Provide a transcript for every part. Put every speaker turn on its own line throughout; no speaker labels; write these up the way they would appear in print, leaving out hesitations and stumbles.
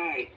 Right.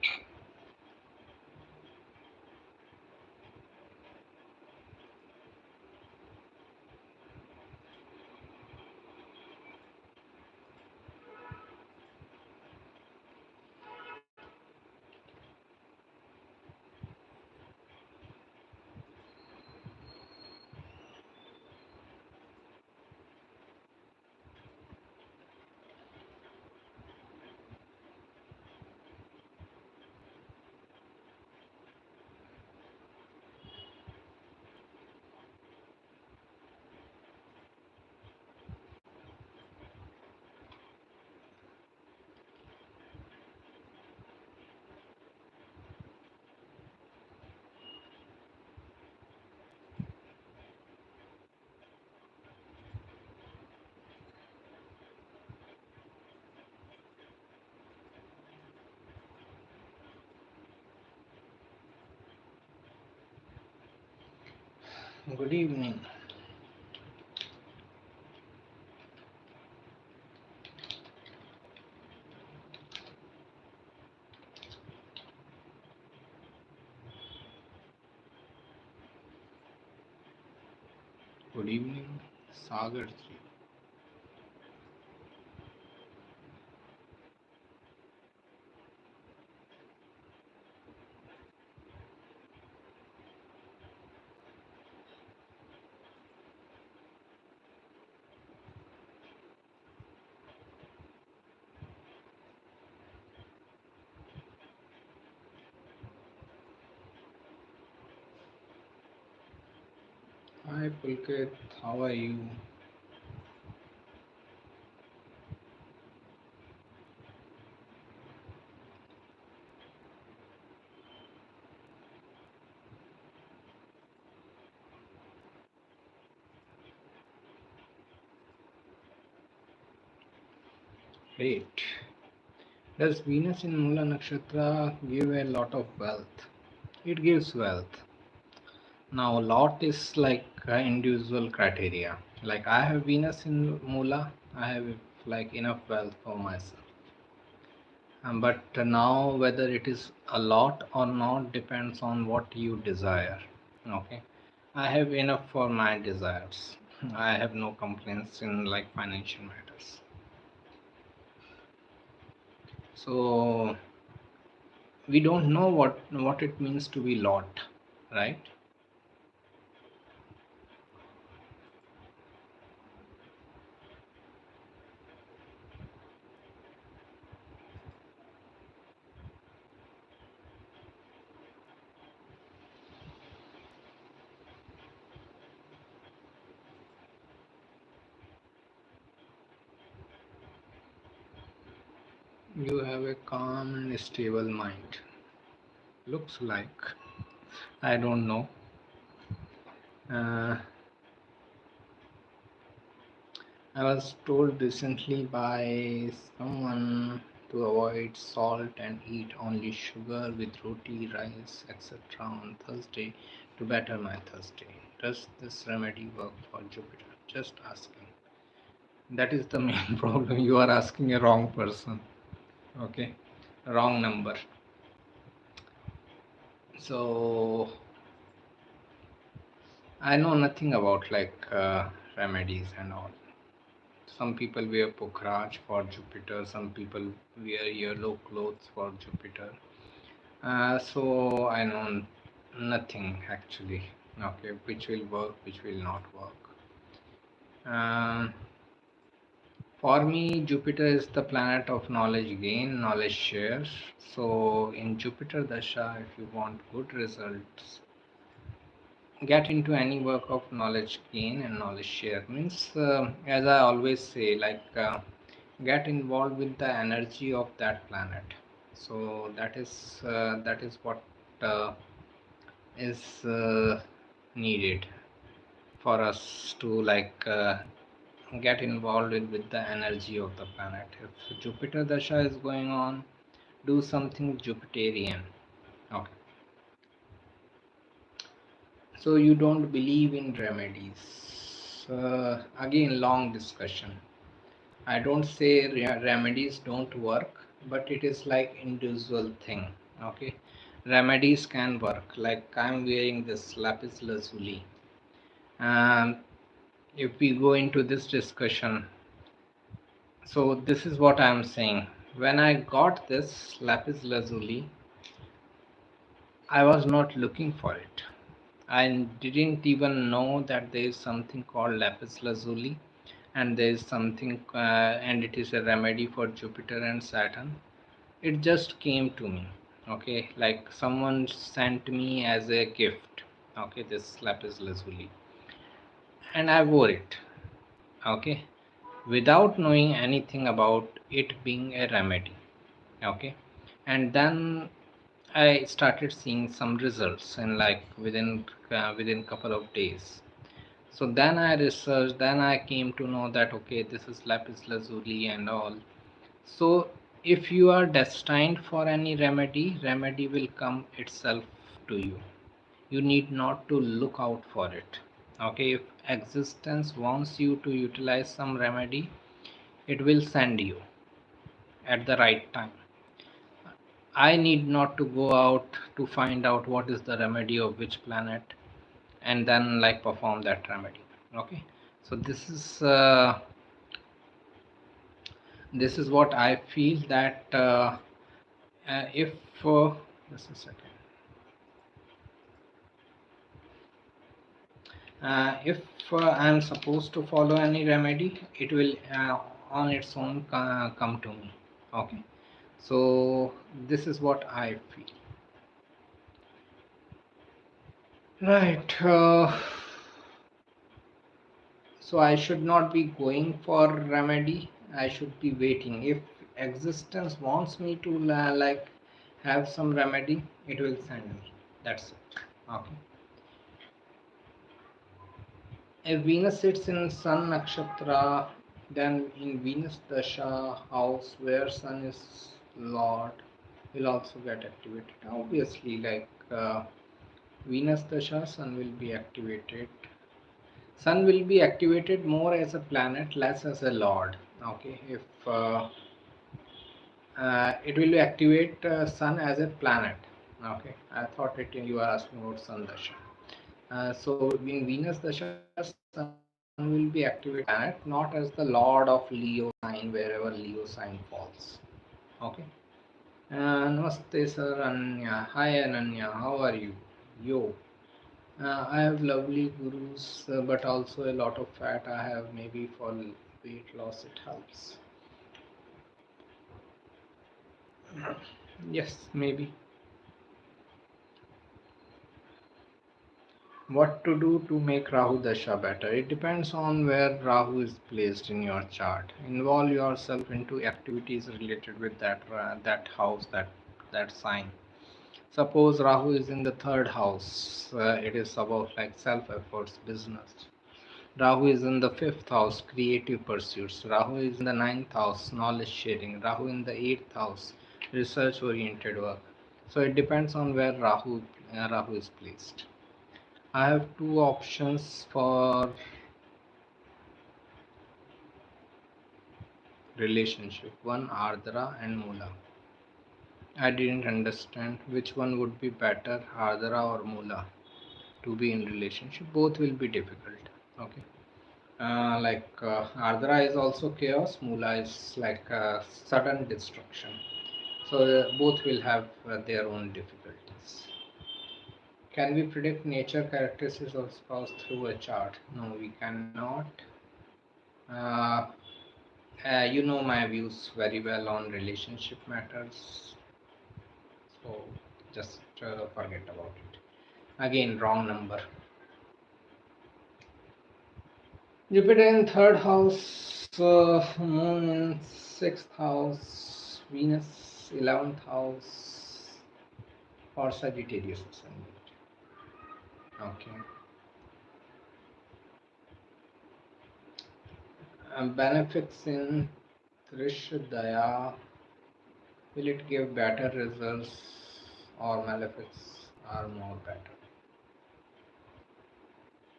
Good evening. Good evening, Sagar ji. Hi Pulkit, how are you? Great. Does Venus in Mula Nakshatra give a lot of wealth? It gives wealth. Now, a lot is like individual criteria. Like I have Venus in Mula, I have like enough wealth for myself. But now, whether it is a lot or not depends on what you desire. Okay, I have enough for my desires. I have no complaints in like financial matters. So we don't know what it means to be lot, right? You have a calm and stable mind. Looks like. I don't know. Uh, I was told recently by someone to avoid salt and eat only sugar with roti, rice, etc. on Thursday to better my Thursday. Does this remedy work for Jupiter? Just asking. That is the main problem. You are asking a wrong person. Okay, wrong number. So I know nothing about like remedies and all. Some people wear pokhraj for Jupiter, some people wear yellow clothes for Jupiter. So I know nothing actually. Okay, which will work, which will not work. Um, for me, Jupiter is the planet of knowledge gain, knowledge share. So in Jupiter Dasha, if you want good results, get into any work of knowledge gain and knowledge share. Means, as I always say, like get involved with the energy of that planet. So that is what uh, is needed for us to like get involved with the energy of the planet. If Jupiter Dasha is going on, do something Jupiterian. Okay. So you don't believe in remedies. Again, long discussion. I don't say remedies don't work. but it is like individual thing. Okay, remedies can work. Like I'm wearing this lapis lazuli, and if we go into this discussion, so this is what I'm saying. When I got this lapis lazuli, I was not looking for it. I didn't even know that there is something called lapis lazuli, and there is something, and it is a remedy for Jupiter and Saturn. It just came to me. Okay, like someone sent me as a gift. Okay, this lapis lazuli, and I wore it. Okay, without knowing anything about it being a remedy. Okay, and then I started seeing some results in like within couple of days. So then I researched, then I came to know that okay, this is lapis lazuli and all. So if you are destined for any remedy, remedy will come itself to you. You need not to look out for it. Okay, if existence wants you to utilize some remedy, it will send you at the right time. I need not to go out to find out what is the remedy of which planet and then like perform that remedy. Okay, so this is what I feel that if just a second, if I'm supposed to follow any remedy, it will on its own come to me. Okay, so this is what I feel. Right. So I should not be going for remedy. I should be waiting. If existence wants me to like have some remedy, it will send me. That's it. Okay. If Venus sits in Sun Nakshatra, then in Venus Dasha house where Sun is Lord will also get activated. Obviously, like Venus Dasha, Sun will be activated. Sun will be activated more as a planet, less as a lord. Okay, if it will activate Sun as a planet. Okay, I thought it you are asking about Sun Dasha. So in Venus Dasha, Sun will be activated as a planet, not as the lord of Leo sign wherever Leo sign falls. Okay. Namaste, sir. Ananya. Hi, Ananya. How are you? Yo. I have lovely gurus, but also a lot of fat. I have maybe for weight loss, it helps. Yes, maybe. What to do to make Rahu Dasha better? It depends on where Rahu is placed in your chart. Involve yourself into activities related with that house, that sign. Suppose Rahu is in the third house. It is about like self efforts, business. Rahu is in the fifth house, creative pursuits. Rahu is in the ninth house, knowledge sharing. Rahu in the eighth house, research oriented work. So it depends on where Rahu is placed. I have two options for relationship, one Ardra and Mula. I didn't understand which one would be better, Ardra or Mula, to be in relationship. Both will be difficult. Okay. Ardra is also chaos, Mula is like sudden destruction. So both will have their own difficulties. Can we predict nature characteristics of spouse through a chart? No, we cannot. Uh, you know my views very well on relationship matters, so just forget about it. Again, wrong number. Jupiter in third house, Moon in sixth house, Venus 11th house for Sagittarius ascendant. Okay. Benefics in Trishadaya, will it give better results or malefics are more better?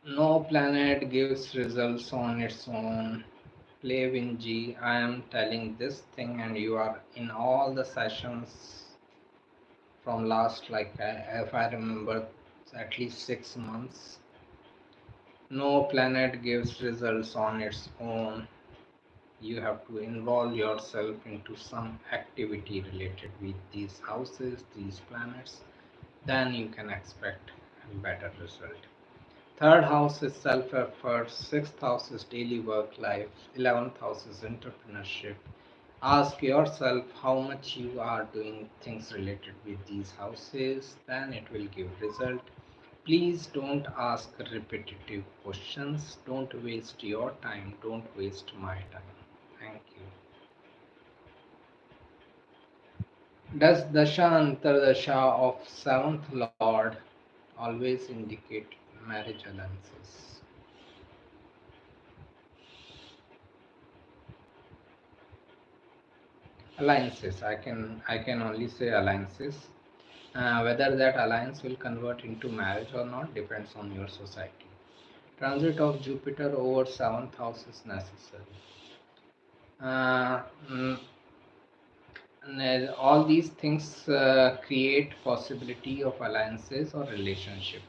No planet gives results on its own. Levin G, I am telling this thing, and you are in all the sessions from last, like, if I remember, at least 6 months. No planet gives results on its own. You have to involve yourself into some activity related with these houses, these planets, then you can expect a better result. Third house is self effort, sixth house is daily work life, 11th house is entrepreneurship. Ask yourself how much you are doing things related with these houses, then it will give result. Please don't ask repetitive questions. Don't waste your time. Don't waste my time. Thank you. Does Dasha Antardasha of seventh Lord always indicate marriage alliances? Alliances. I can only say alliances. Whether that alliance will convert into marriage or not depends on your society. Transit of Jupiter over seventh house is necessary. Uh, mm, and all these things create possibility of alliances or relationship.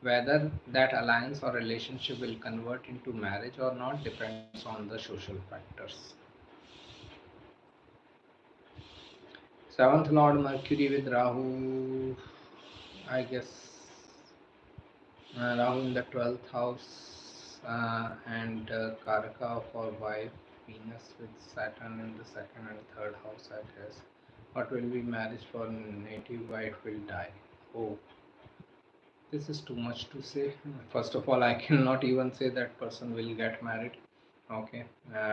Whether that alliance or relationship will convert into marriage or not depends on the social factors. Seventh Lord Mercury with Rahu, I guess Rahu in the 12th house, and Karaka for wife, Venus with Saturn in the second and third house, I guess. What will be marriage for native wife will die. Oh, this is too much to say. First of all, I cannot even say that person will get married. Okay,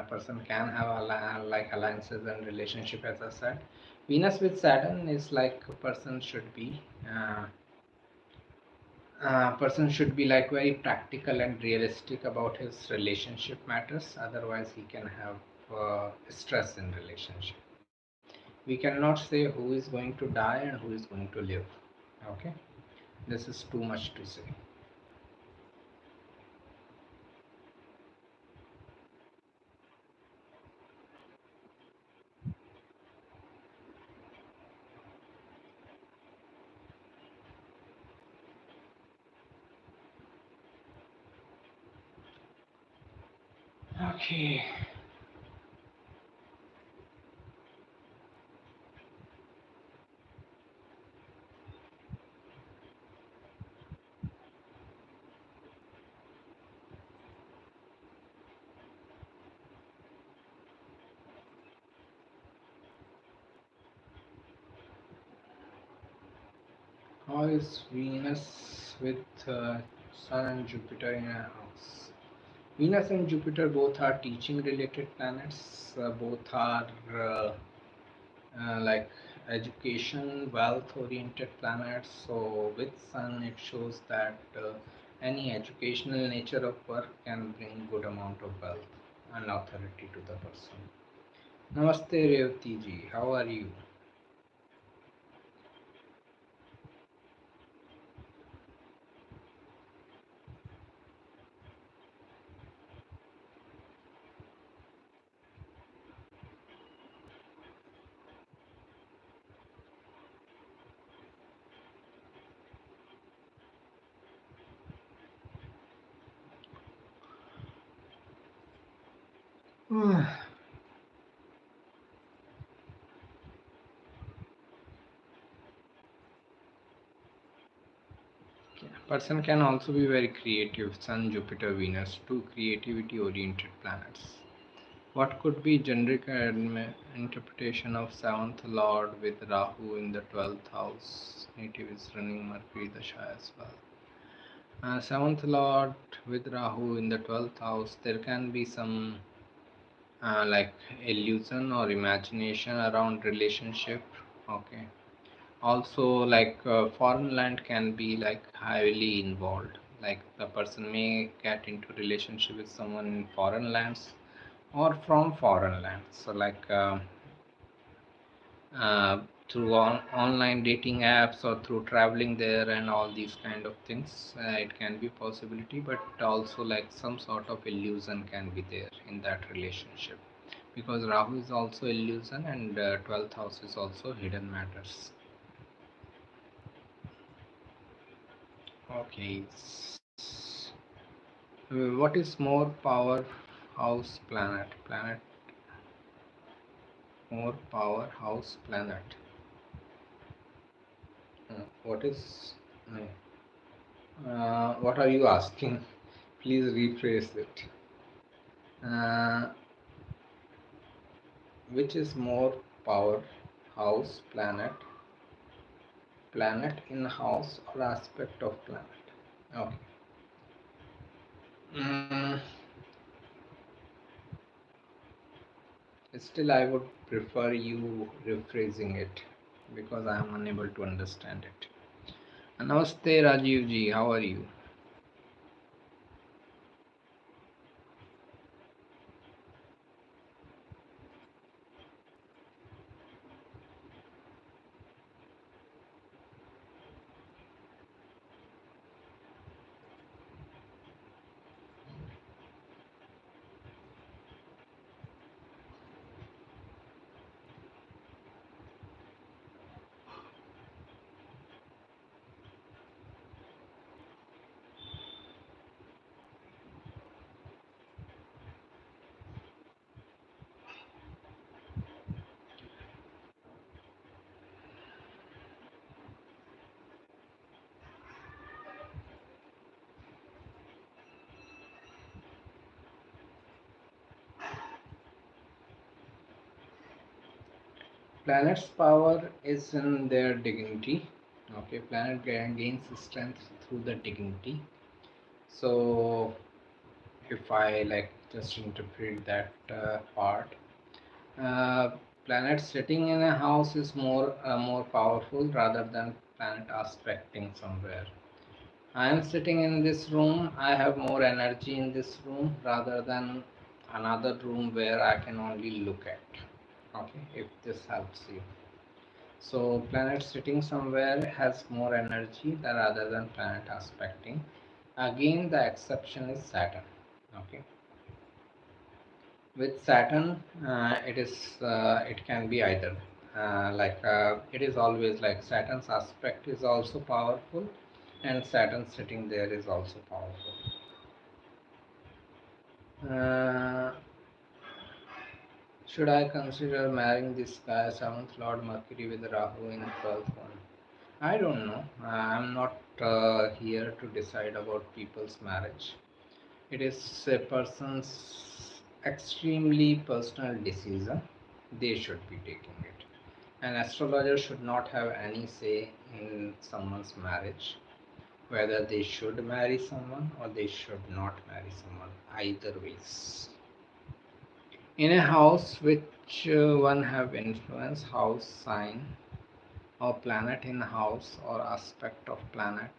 person can have like alliances and relationship, as I said. Venus with Saturn is like a person should be like very practical and realistic about his relationship matters. Otherwise, he can have stress in relationship. We cannot say who is going to die and who is going to live. Okay, this is too much to say. Okay. How is Venus with Sun and Jupiter in a house? Venus and Jupiter both are teaching related planets. Both are like education, wealth oriented planets. So, with Sun, it shows that any educational nature of work can bring good amount of wealth and authority to the person. Namaste, Revati ji. How are you? Person can also be very creative. Sun, Jupiter, Venus, two creativity oriented planets. What could be generic interpretation of seventh lord with Rahu in the 12th house? Native is running Mercury Dasha as well. Seventh lord with Rahu in the 12th house, there can be some like illusion or imagination around relationship. Okay, also like foreign land can be like highly involved, like the person may get into relationship with someone in foreign lands or from foreign lands. So like uh, through online dating apps or through traveling there and all these kind of things. It can be possibility, but also like some sort of illusion can be there in that relationship, because Rahu is also illusion, and 12th house is also hidden matters. Okay. What is more powerhouse planet? More powerhouse planet. What is? What are you asking? Please rephrase it. Uh, which is more powerhouse planet? Planet in house or aspect of planet? Okay. Mm, Still, I would prefer you rephrasing it because I am unable to understand it. Namaste, Rajiv ji. How are you? Planet's power is in their dignity. Okay, planet gains strength through the dignity. So, if I like just interpret that part, uh, planet sitting in a house is more powerful rather than planet aspecting somewhere. I am sitting in this room. I have more energy in this room rather than another room where I can only look at. Okay, if this helps you. So planet sitting somewhere has more energy than rather than planet aspecting. Again, the exception is Saturn. Okay, with Saturn, it can be either. It is always like Saturn's aspect is also powerful, and Saturn sitting there is also powerful. Uh, should I consider marrying this guy, 7th Lord Mercury with Rahu in 12th one? I don't know. I'm not here to decide about people's marriage. It is a person's extremely personal decision. They should be taking it. An astrologer should not have any say in someone's marriage, whether they should marry someone or they should not marry someone. Either ways. In a house which one have influence, house sign or planet in house or aspect of planet.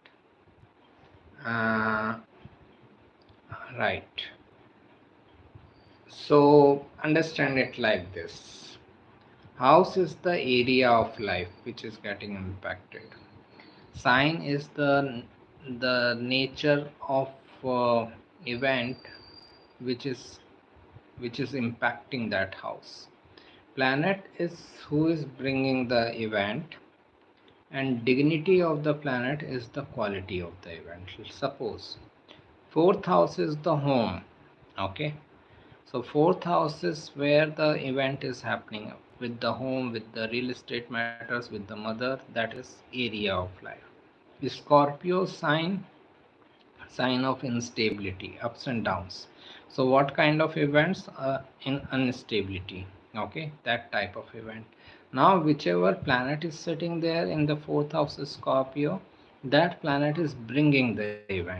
Uh, right. So understand it like this. House is the area of life which is getting impacted. Sign is the nature of event which is which is impacting that house. Planet is who is bringing the event, and dignity of the planet is the quality of the event. Suppose fourth house is the home. Okay, so fourth house is where the event is happening, with the home, with the real estate matters, with the mother. That is area of life. Scorpio sign of instability, ups and downs. So what kind of events? In instability. Okay, that type of event. Now whichever planet is sitting there in the fourth house of Scorpio, that planet is bringing the event.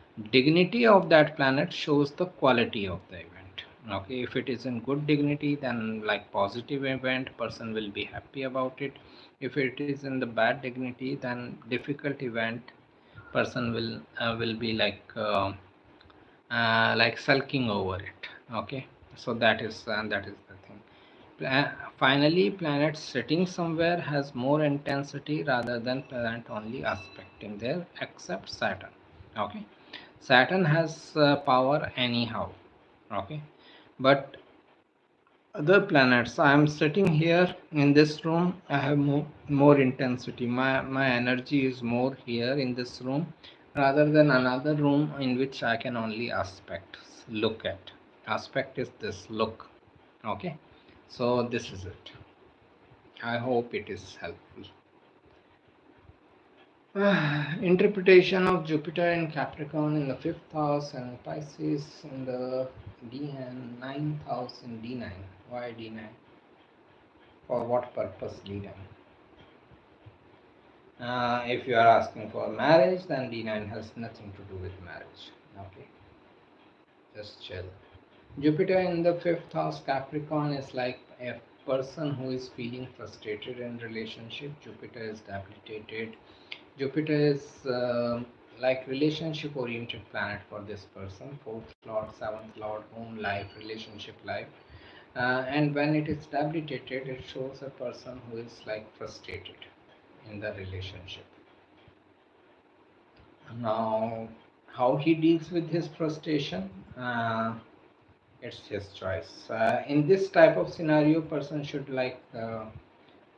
Dignity of that planet shows the quality of the event. Okay, if it is in good dignity, then like positive event, person will be happy about it. If it is in the bad dignity, then difficult event, person will be like sulking over it. Okay, so that is the thing. Finally, planet sitting somewhere has more intensity rather than planet only aspecting there, except Saturn. Okay, Saturn has power anyhow. Okay, but other planets, I am sitting here in this room, I have more intensity. My energy is more here in this room rather than another room in which I can only aspect, look at. Aspect is this look. Okay, so this is it. I hope it is helpful. Interpretation of Jupiter in Capricorn in the fifth house and Pisces in the D9, ninth house in D9. Why D9? For what purpose D9? If you are asking for marriage, then D9 has nothing to do with marriage. Okay, just chill. Jupiter in the fifth house Capricorn is like a person who is feeling frustrated in relationship. Jupiter is debilitated. Jupiter is like relationship oriented planet for this person. Fourth lord, seventh lord, home life, relationship life. And when it is debilitated, it shows a person who is like frustrated in the relationship. Now, how he deals with his frustration, it's his choice. In this type of scenario, person should like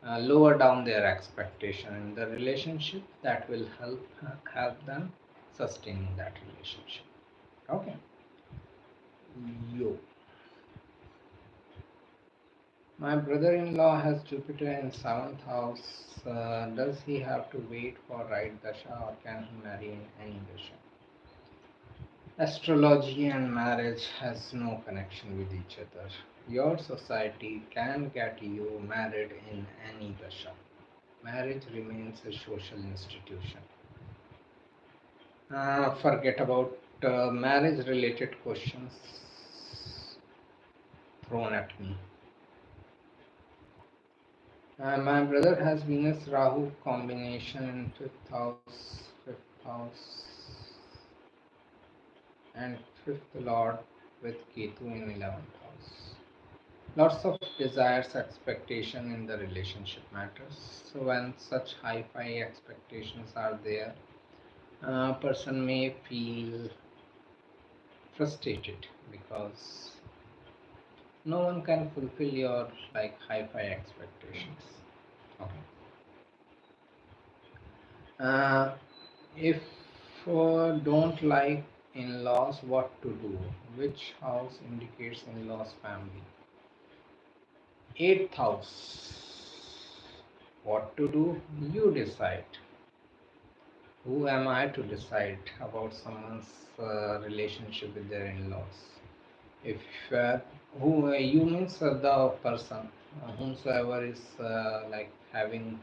lower down their expectation in the relationship. That will help them sustain that relationship. Okay. Yo. My brother-in-law has Jupiter in seventh house. Does he have to wait for right dasha or can he marry in any dasha? Astrology and marriage has no connection with each other. Your society can get you married in any dasha. Marriage remains a social institution. Forget about marriage related questions thrown at me. My brother has Venus Rahu combination in fifth house, and fifth lord with Ketu in 11th house. Lots of desires, expectation in the relationship matters. So when such high-fi expectations are there, a person may feel frustrated because no one can fulfill your like high-fi expectations. Okay. If don't like in-laws, what to do? Which house indicates in-laws family? Eighth house. What to do? You decide. Who am I to decide about someone's relationship with their in-laws? If who you means the person whomsoever is like having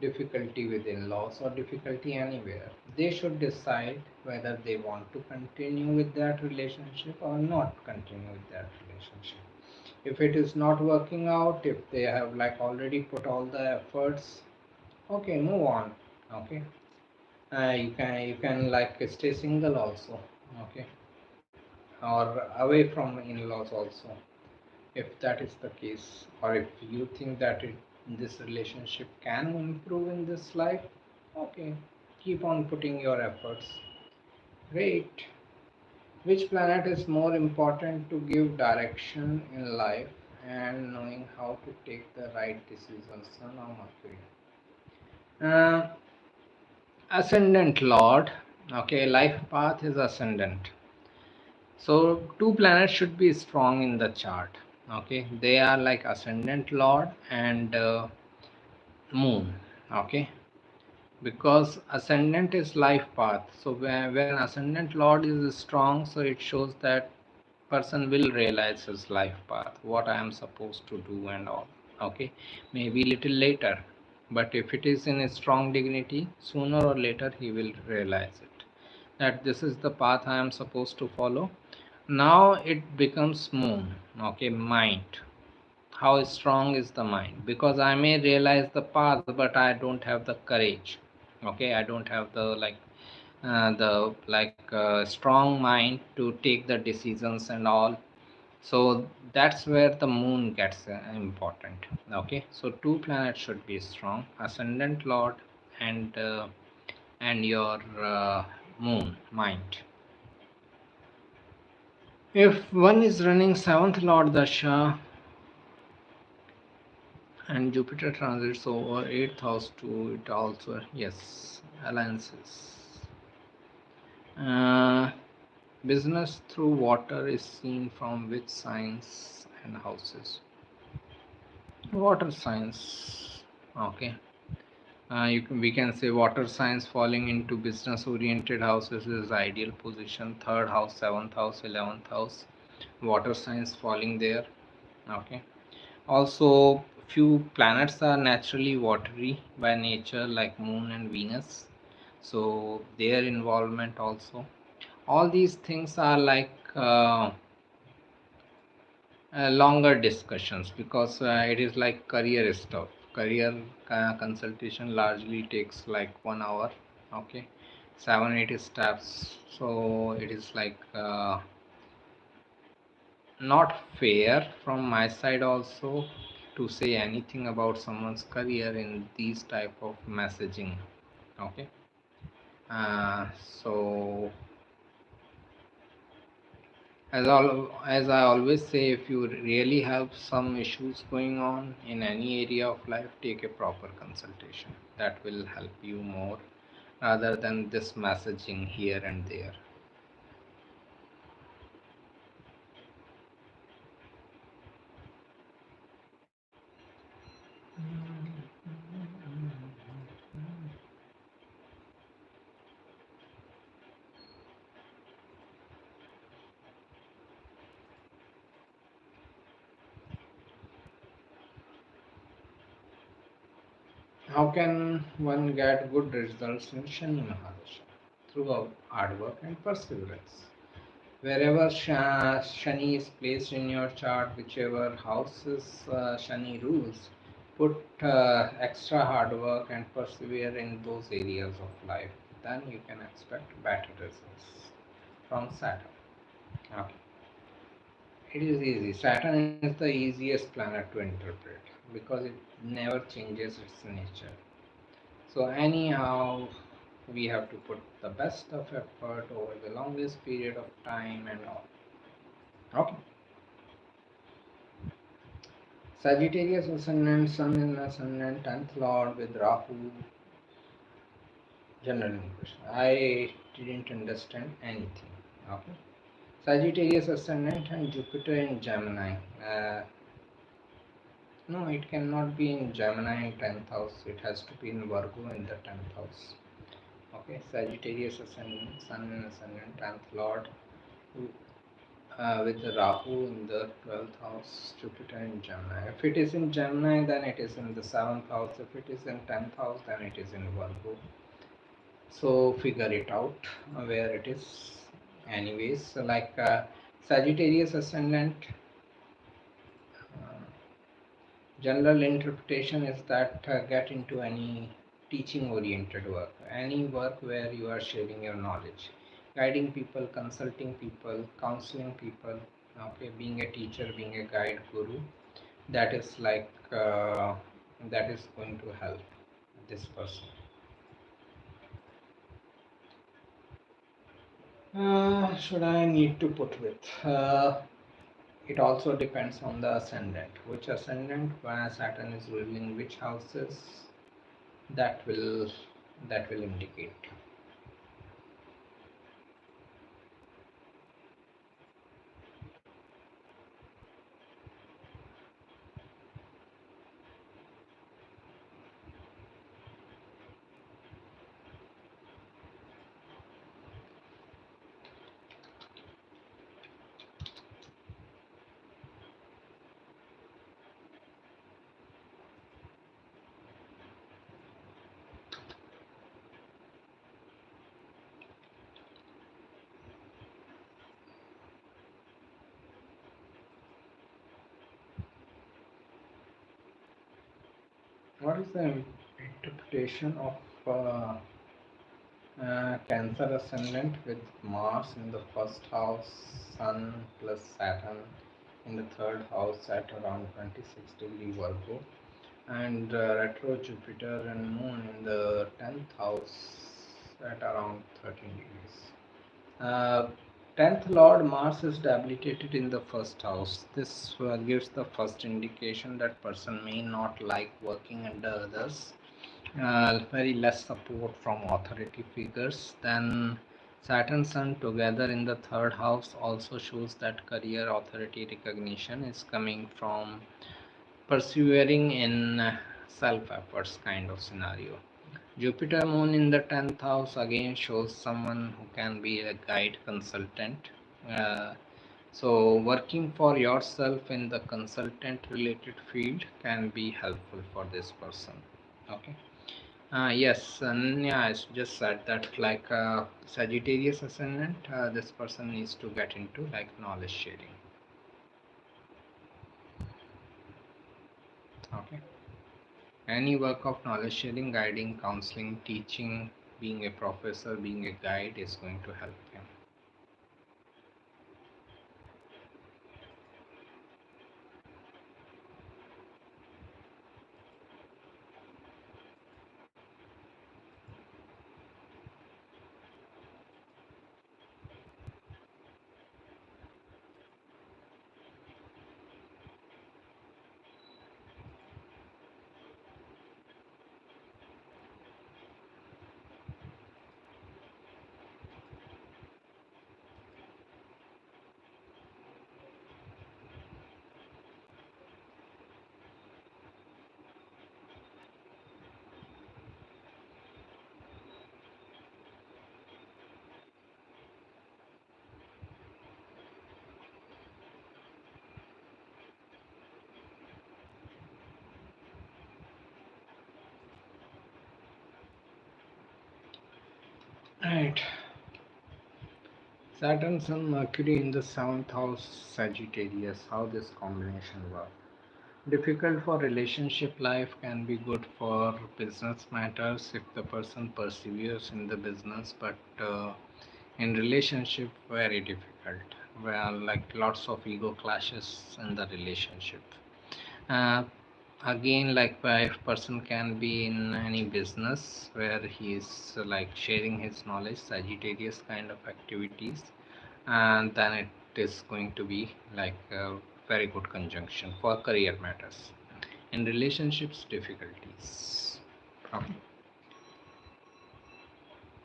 difficulty with in-laws or difficulty anywhere, they should decide whether they want to continue with that relationship or not continue with that relationship. If it is not working out, if they have like already put all the efforts, okay, move on. Okay, you can like stay single also. Okay, or away from in-laws also, if that is the case, or if you think that this relationship can improve in this life, okay, keep on putting your efforts. Great. Which planet is more important to give direction in life and knowing how to take the right decisions, Sun or Mercury? uh, Ascendant lord. Okay, life path is ascendant. So two planets should be strong in the chart. Okay, they are like ascendant lord and moon. Okay, because ascendant is life path. So when ascendant lord is strong, so it shows that person will realize his life path, what I am supposed to do and all. Okay, maybe little later, but if it is in a strong dignity, sooner or later he will realize it, that this is the path I am supposed to follow. Now it becomes moon. Okay, mind. How strong is the mind? Because I may realize the path, but I don't have the courage. Okay, I don't have the strong mind to take the decisions and all. So that's where the moon gets important. Okay, so two planets should be strong: ascendant lord and your moon mind. If one is running seventh lord dasha and Jupiter transits over eighth house too, it also, yes, alliances. Uh, Business through water is seen from which signs and houses? Water signs. Okay. We can say water signs falling into business oriented houses is ideal position. Third house, seventh house, 11th house. Water signs falling there. Okay. Also, few planets are naturally watery by nature, like Moon and Venus. So their involvement also. All these things are like longer discussions, because it is like career stuff. Career consultation largely takes like 1 hour. Okay, 7 8 steps. So it is like not fair from my side also to say anything about someone's career in these type of messaging. Okay, so as I always say, if you really have some issues going on in any area of life, take a proper consultation. That will help you more rather than this messaging here and there. How can one get good results in Shani Mahadasha? Through hard work and perseverance. Wherever Shani is placed in your chart, whichever houses Shani rules, put extra hard work and persevere in those areas of life. Then you can expect better results from Saturn. Okay. It is easy. Saturn is the easiest planet to interpret because it never changes its nature. So anyhow, we have to put the best of effort over the longest period of time and all. Okay. Sagittarius ascendant, Sun in ascendant, 10th Lord with Rahu. General impression. I didn't understand anything. Okay. Sagittarius ascendant and Jupiter in Gemini. No, it cannot be in Gemini in 10th house. It has to be in Virgo in the 10th house. Okay. Sagittarius ascendant, Sun in ascendant, 10th Lord with the Rahu in the 12th house, Jupiter in Gemini. If it is in Gemini, then it is in the 7th house. If it is in 10th house, then it is in Virgo. So figure it out where it is. Anyways, so like Sagittarius ascendant, uh, general interpretation is that get into any teaching oriented work, any work where you are sharing your knowledge, guiding people, consulting people, counseling people. Okay, being a teacher, being a guide, guru, that is like that is going to help this person. Should I need to put with? It also depends on the ascendant. Which ascendant, where Saturn is ruling which houses, that will indicate. What is the interpretation of Cancer ascendant with Mars in the first house, Sun plus Saturn? in the third house at around 26 degree Virgo, and retro Jupiter and Moon in the 10th house at around 13 degrees. Uh, 10th Lord Mars is debilitated in the first house. This gives the first indication that person may not like working under others, very less support from authority figures. Then Saturn Sun together in the third house also shows that career authority recognition is coming from persevering in self efforts kind of scenario. Jupiter Moon in the 10th house again shows someone who can be a guide consultant. Uh, so, working for yourself in the consultant related field can be helpful for this person. Okay. Yes, and yeah, I just said that like Sagittarius ascendant, this person needs to get into like knowledge sharing. Okay. Any work of knowledge sharing, guiding, counseling, teaching, being a professor, being a guide is going to help him. Right. Saturn, Sun, Mercury in the 7th house, Sagittarius. How this combination works? Difficult for relationship life, can be good for business matters if the person perseveres in the business, but in relationship, very difficult. Well, like lots of ego clashes in the relationship. Uh, Again, like if person can be in any business where he is like sharing his knowledge, Sagittarius kind of activities, and then it is going to be like a very good conjunction for career matters. In relationships, difficulties. Okay.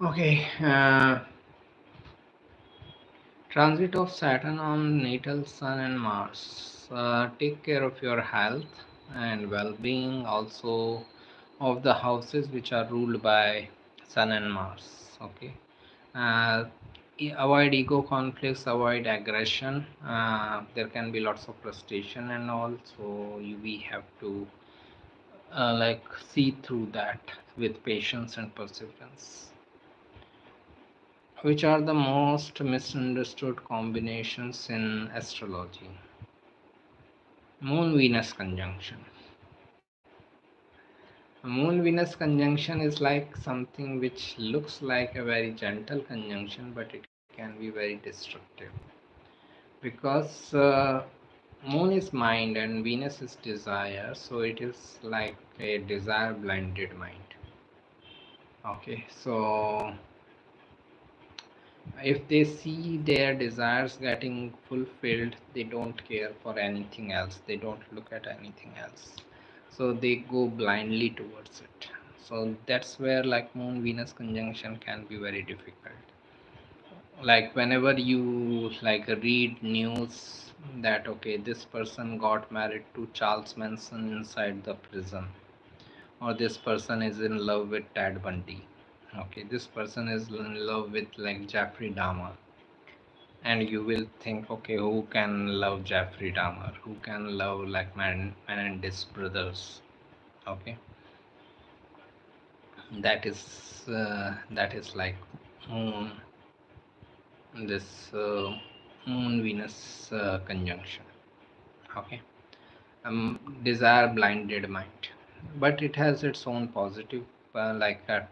Okay. Transit of Saturn on natal Sun and Mars. Take care of your health and well being, also of the houses which are ruled by Sun and Mars. Okay. Uh, Avoid ego conflicts, avoid aggression. There can be lots of frustration and all, so we have to like see through that with patience and perseverance. Which are the most misunderstood combinations in astrology? Moon Venus conjunction. A Moon Venus conjunction is like something which looks like a very gentle conjunction, but it can be very destructive because Moon is mind and Venus is desire, so it is like a desire blinded mind. Okay, so if they see their desires getting fulfilled, they don't care for anything else, they don't look at anything else, so they go blindly towards it. So that's where like Moon Venus conjunction can be very difficult. Like whenever you like read news that okay, this person got married to Charles Manson inside the prison, or this person is in love with Ted Bundy, okay, this person is in love with like Jeffrey Dahmer, and you will think okay, who can love Jeffrey Dahmer, who can love like Menendez brothers. Okay, that is like moon, this Moon Venus conjunction. Okay. Desire blinded mind, but it has its own positive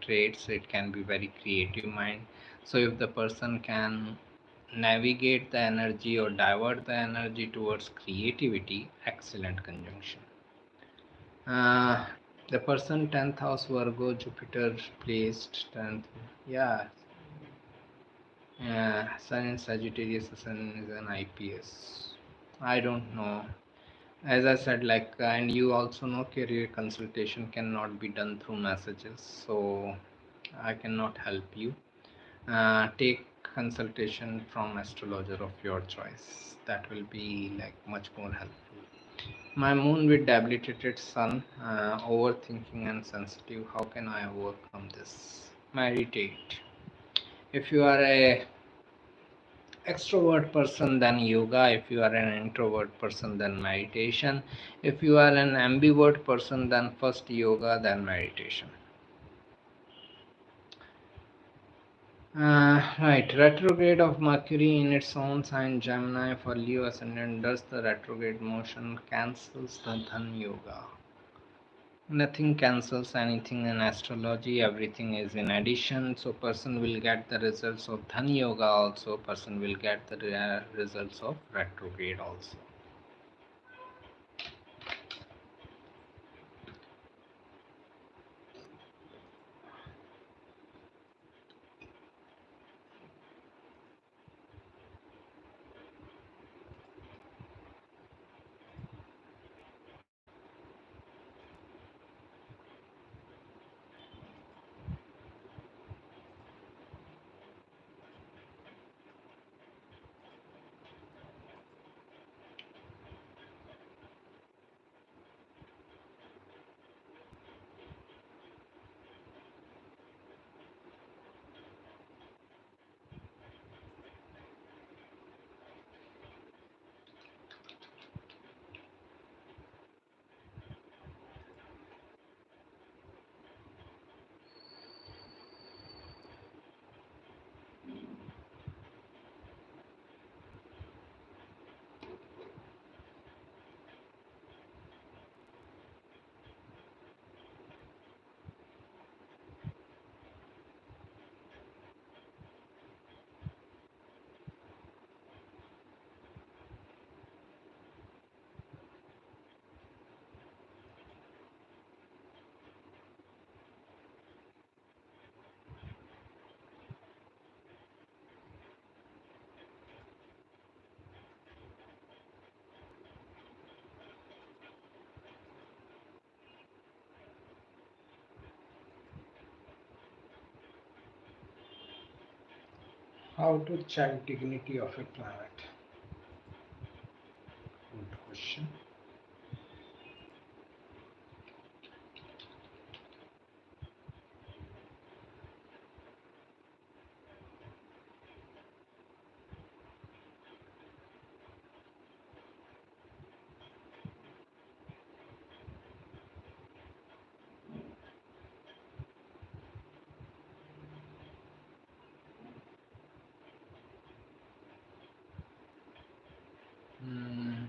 traits. It can be very creative mind. So if the person can navigate the energy or divert the energy towards creativity. Excellent conjunction. Uh, the person 10th house Virgo, Jupiter placed 10th. Yeah, Sun in Sagittarius, Sun is an IPS. I don't know. As I said, like, and you also know career consultation cannot be done through messages, so I cannot help you. Take consultation from astrologer of your choice. That will be like much more helpful. My moon with debilitated sun, overthinking and sensitive. How can I overcome this? Meditate. If you are a extrovert person, then yoga. If you are an introvert person, then meditation. If you are an ambivert person, then first yoga, then meditation. Right, retrograde of Mercury in its own sign Gemini for Leo ascendant. Does the retrograde motion cancels the Dhan Yoga? Nothing cancels anything in astrology. Everything is in addition. So person will get the results of Dhan Yoga also. Person will get the results of retrograde also. How to check dignity of a planet? Good question. Hmm.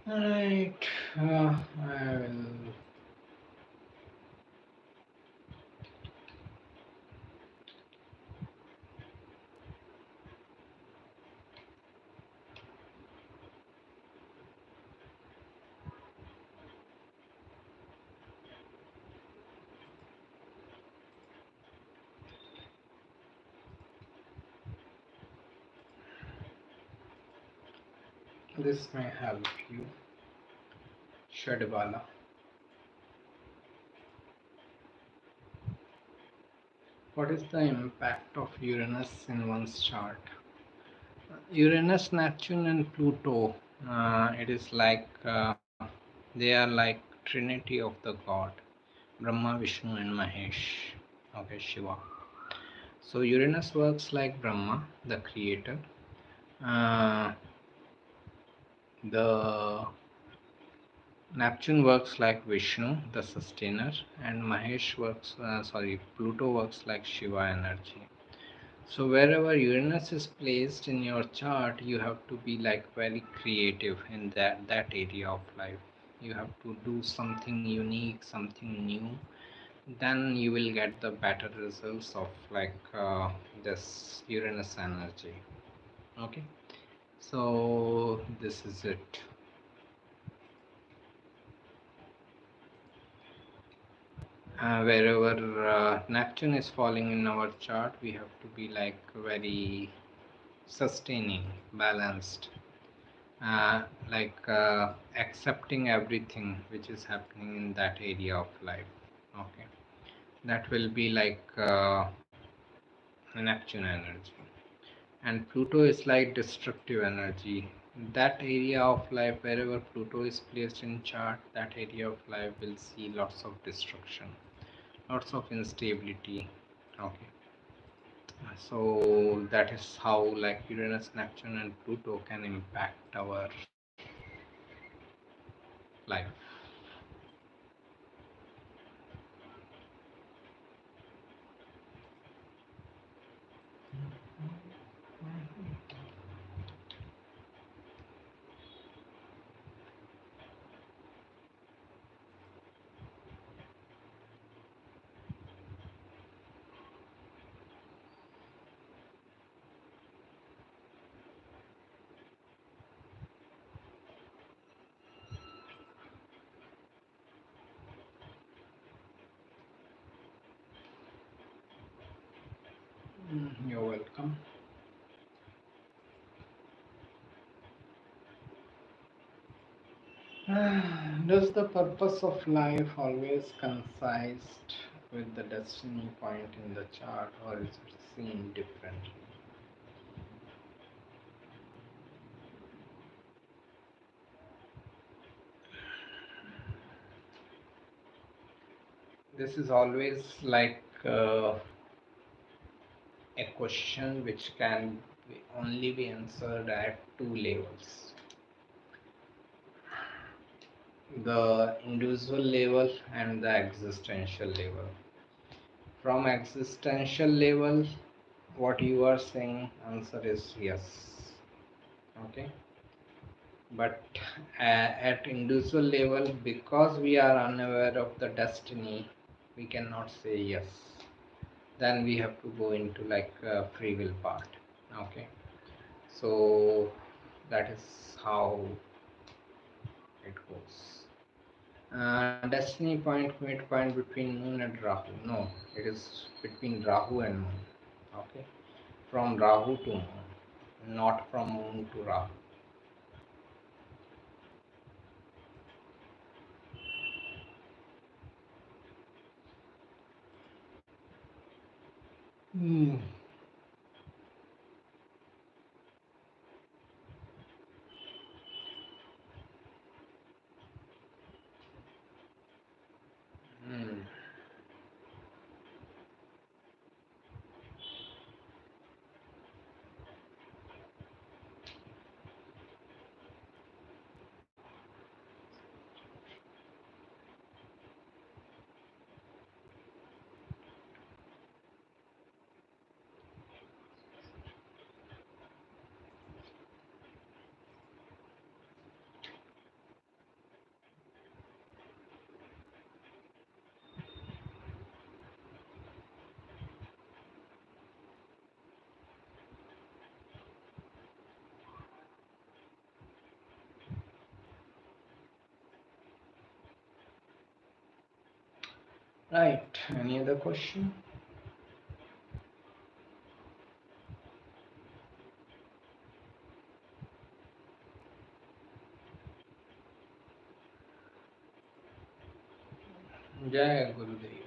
Right. I will. This may help you. Shadbala. What is the impact of Uranus in one's chart? Uranus, Neptune, and Pluto. It is like they are like trinity of the god, Brahma, Vishnu, and Mahesh. Okay, Shiva. So Uranus works like Brahma, the creator. Uh, the Neptune works like Vishnu, the sustainer, and Pluto works like Shiva energy. So wherever Uranus is placed in your chart, you have to be like very creative in that area of life. You have to do something unique, something new. Then you will get the better results of this Uranus energy. Okay, so this is it. Wherever Neptune is falling in our chart, we have to be like very sustaining, balanced, accepting everything which is happening in that area of life. Okay, that will be like Neptune energy. And Pluto is like destructive energy. That area of life, wherever Pluto is placed in chart, that area of life will see lots of destruction, lots of instability. Okay, so that is how like Uranus, Neptune, and Pluto can impact our life. You're welcome. Does the purpose of life always coincide with the destiny point in the chart, or is it seen differently? This is always like a question which can only be answered at two levels, the individual level and the existential level. From existential level, what you are saying, answer is yes. Okay, but at individual level, because we are unaware of the destiny, we cannot say yes. Then we have to go into like free will part. Okay, so that is how it goes. Destiny point, midpoint between Moon and Rahu. No, it is between Rahu and Moon. Okay, from Rahu to Moon, not from Moon to Rahu. Hmm. Hmm. Right. Any other question? Jai Gurudev.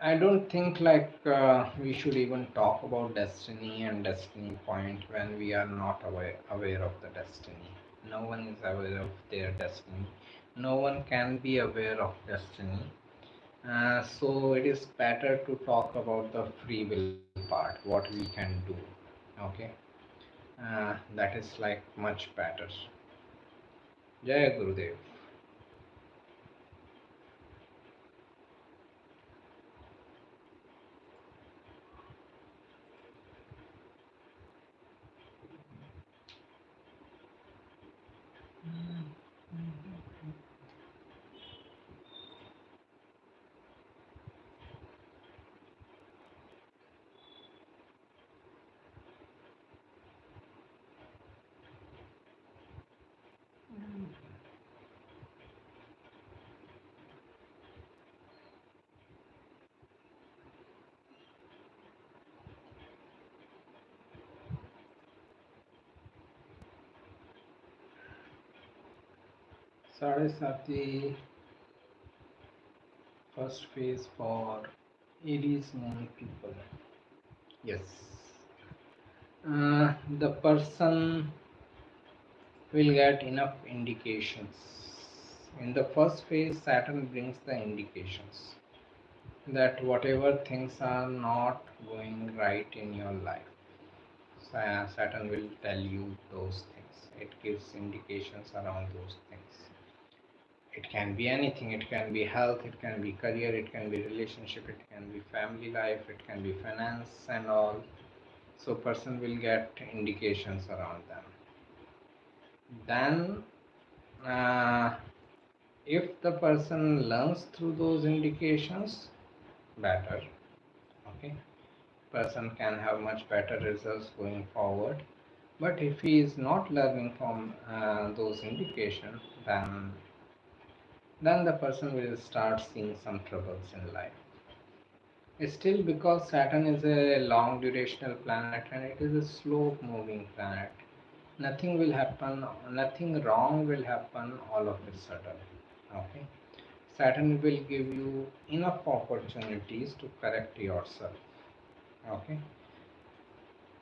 I don't think we should even talk about destiny and destiny point when we are not aware of the destiny. No one is aware of their destiny. No one can be aware of destiny. So it is better to talk about the free will part, what we can do. Okay, that is like much better. Jai Gurudev. Saraswati, first phase for Aries moon people. Yes. The person will get enough indications. In the first phase, Saturn brings the indications that whatever things are not going right in your life, Saturn will tell you those things. It gives indications around those things. It can be anything. It can be health, it can be career, it can be relationship, it can be family life, it can be finance and all. So person will get indications around them. Then uh, if the person learns through those indications, better. Okay, person can have much better results going forward. But if he is not learning from those indications, then the person will start seeing some troubles in life. Still, because Saturn is a long durational planet and it is a slow moving planet, nothing will happen, nothing wrong will happen all of a sudden. Okay, Saturn will give you enough opportunities to correct yourself. Okay,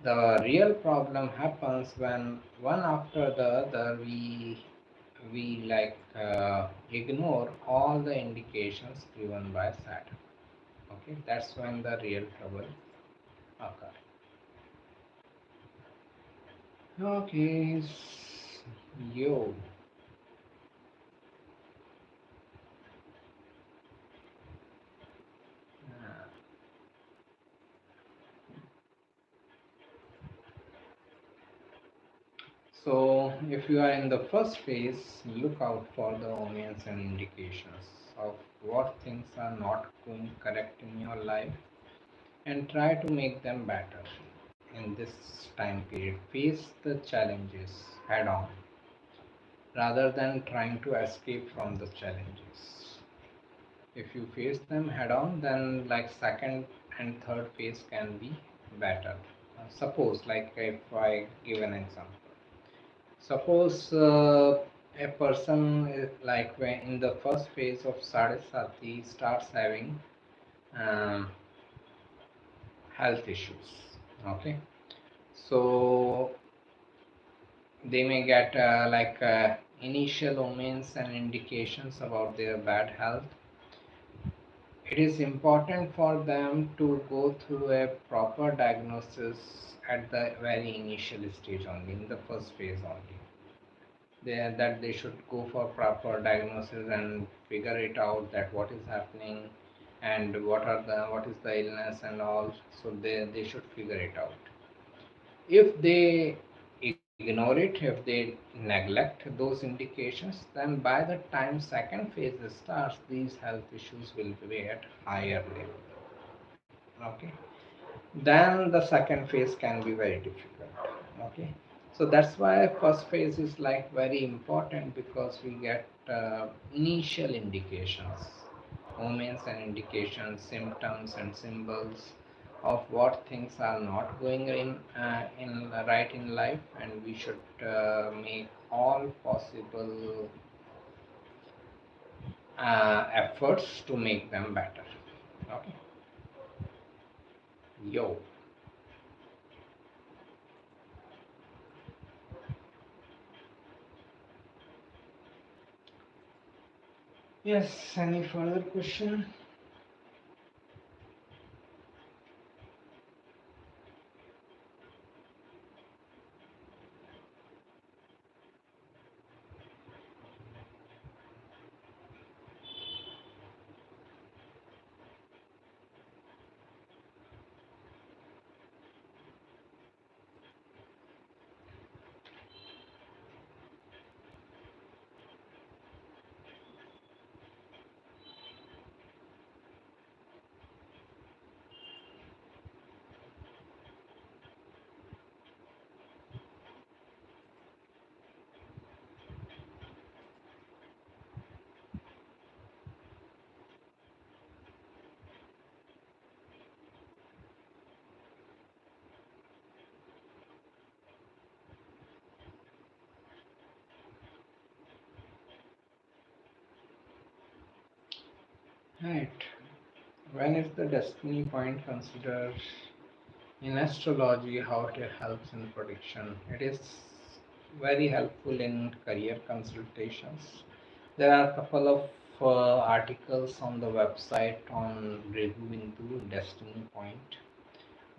the real problem happens when one after the other we ignore all the indications given by Saturn. Okay, that's when the real trouble occurs. Okay, yo. Uh, So, if you are in the first phase, look out for the omens and indications of what things are not going correct in your life and try to make them better in this time period. Face the challenges head on rather than trying to escape from the challenges. If you face them head on, then like second and third phase can be better. Suppose, like if I give an example, suppose a person is like when in the first phase of Sadhasati starts having um, health issues. Okay, so they may get initial omens and indications about their bad health. It is important for them to go through a proper diagnosis at the very initial stage only, in the first phase only. That they should go for proper diagnosis and figure it out that what is happening and what is the illness and all. So they should figure it out. If they ignore it, if they neglect those indications, then by the time second phase starts, these health issues will be at higher level. Okay, then the second phase can be very difficult. Okay, so that's why first phase is like very important because we get initial indications, omens and indications, symptoms and symbols of what things are not going in right in life, and we should make all possible efforts to make them better. Okay. Yo. Yes, any further question? Right. When is the destiny point considered in astrology? How it helps in prediction? It is very helpful in career consultations. There are a couple of articles on the website on reviewing the destiny point.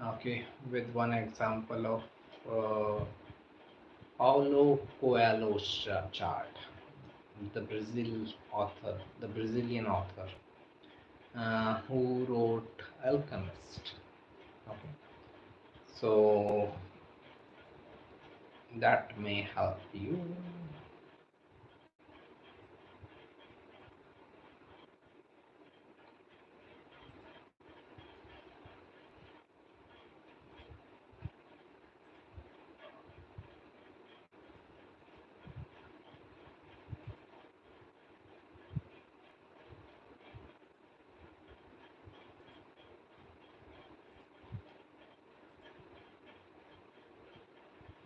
Okay, with one example of Paulo Coelho's chart, the Brazilian author who wrote Alchemist. Okay, so that may help you.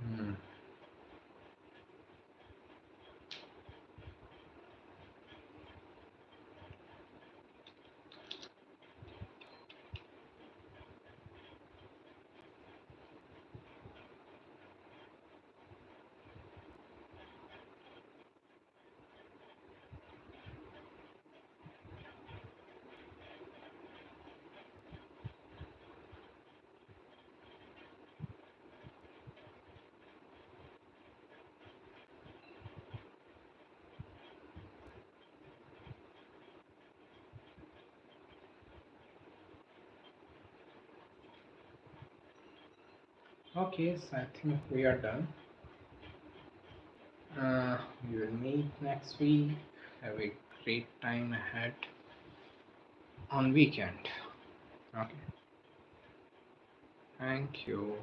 Hmm. Okay, so I think we are done. We will meet next week. Have a great time ahead on weekend. Okay, thank you.